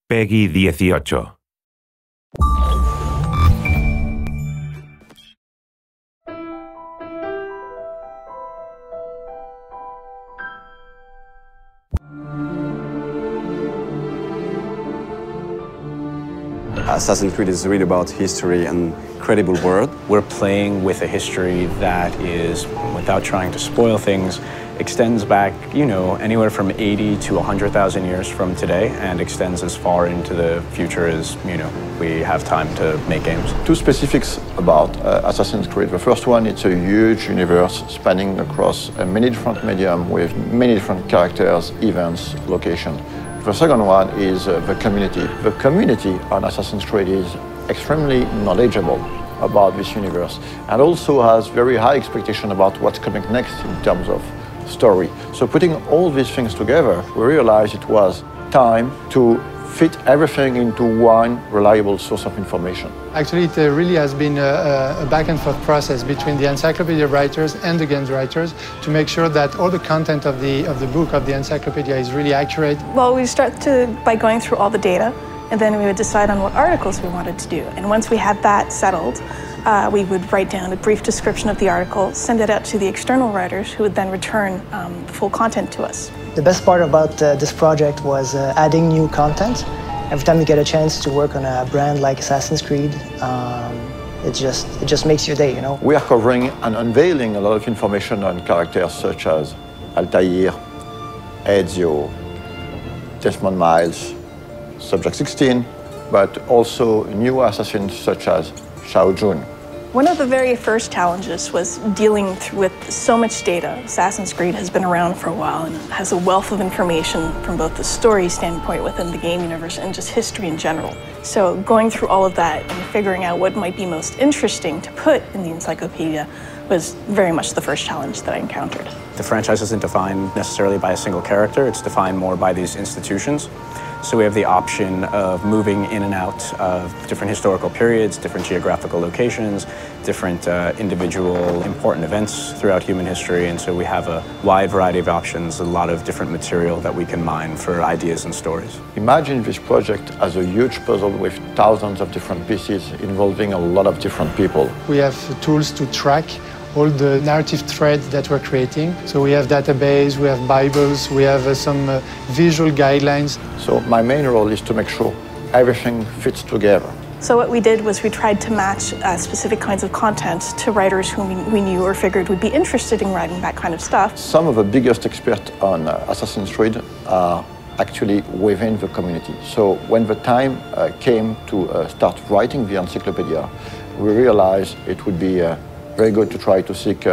Peggy 18. Assassin's Creed is really about history and credible world. We're playing with a history that is, without trying to spoil things, extends back, anywhere from 80 to 100,000 years from today and extends as far into the future as, we have time to make games. Two specifics about Assassin's Creed. The first one, it's a huge universe spanning across many different mediums with many different characters, events, locations. The second one is the community. The community on Assassin's Creed is extremely knowledgeable about this universe and also has very high expectation about what's coming next in terms of story. So putting all these things together, we realized it was time to fit everything into one reliable source of information. Actually, it really has been a back and forth process between the Encyclopedia writers and the games writers to make sure that all the content of the book, of the Encyclopedia, is really accurate. Well, we start by going through all the data, and then we would decide on what articles we wanted to do. And once we had that settled, we would write down a brief description of the article, send it out to the external writers, who would then return the full content to us. The best part about this project was adding new content. Every time you get a chance to work on a brand like Assassin's Creed, it just makes your day, We are covering and unveiling a lot of information on characters such as Altair, Ezio, Desmond Miles, Subject 16, but also new assassins such as Shao Jun. One of the very first challenges was dealing with so much data. Assassin's Creed has been around for a while and has a wealth of information from both the story standpoint within the game universe and just history in general. So going through all of that and figuring out what might be most interesting to put in the encyclopedia was very much the first challenge that I encountered. The franchise isn't defined necessarily by a single character, it's defined more by these institutions. So we have the option of moving in and out of different historical periods, different geographical locations, different individual important events throughout human history. And so we have a wide variety of options, a lot of different material that we can mine for ideas and stories. Imagine this project as a huge puzzle with thousands of different pieces involving a lot of different people. We have tools to track all the narrative threads that we're creating. So we have database, we have Bibles, we have some visual guidelines. So my main role is to make sure everything fits together. So what we did was we tried to match specific kinds of content to writers whom we knew or figured would be interested in writing that kind of stuff. Some of the biggest experts on Assassin's Creed are actually within the community. So when the time came to start writing the Encyclopedia, we realized it would be very good to try to seek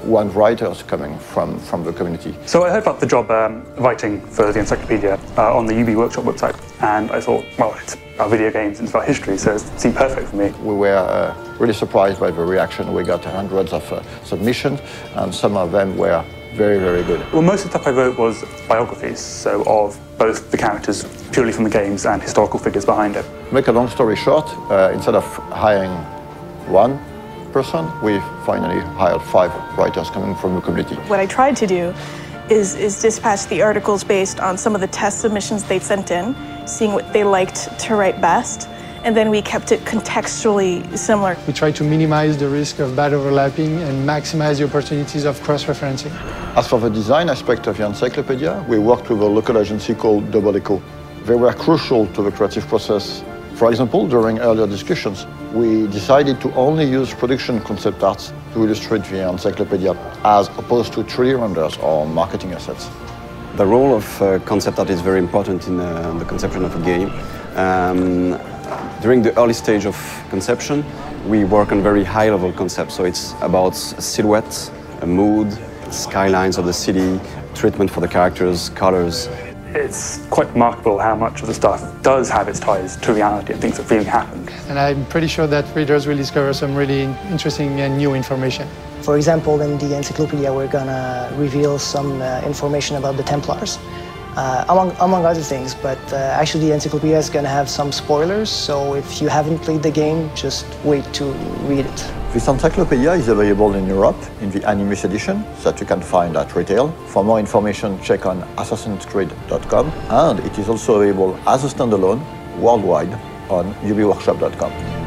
one writers coming from the community. So I heard about the job writing for the Encyclopedia on the UB Workshop website, and I thought, well, it's about video games and it's about history, so it seemed perfect for me. We were really surprised by the reaction. We got hundreds of submissions, and some of them were very, very good. Well, most of the stuff I wrote was biographies, so of both the characters purely from the games and historical figures behind it. To make a long story short, instead of hiring one person, we finally hired 5 writers coming from the community. What I tried to do is dispatch the articles based on some of the test submissions they'd sent in, seeing what they liked to write best, and then we kept it contextually similar. We try to minimize the risk of bad overlapping and maximize the opportunities of cross-referencing. As for the design aspect of the Encyclopedia, we worked with a local agency called Double Echo. They were crucial to the creative process. For example, during earlier discussions, we decided to only use production concept arts to illustrate the Encyclopedia, as opposed to 3D renders or marketing assets. The role of concept art is very important in the conception of a game. During the early stage of conception, we work on very high-level concepts, so it's about silhouette, a mood, skylines of the city, treatment for the characters, colors. It's quite remarkable how much of the stuff does have its ties to reality and things that really happened. And I'm pretty sure that readers will discover some really interesting and new information. For example, in the Encyclopedia, we're gonna reveal some information about the Templars. among other things. But actually, the Encyclopedia is going to have some spoilers, so if you haven't played the game, just wait to read it. This Encyclopedia is available in Europe in the Animus edition that you can find at retail. For more information, check on assassinscreed.com, and it is also available as a standalone worldwide on ubworkshop.com.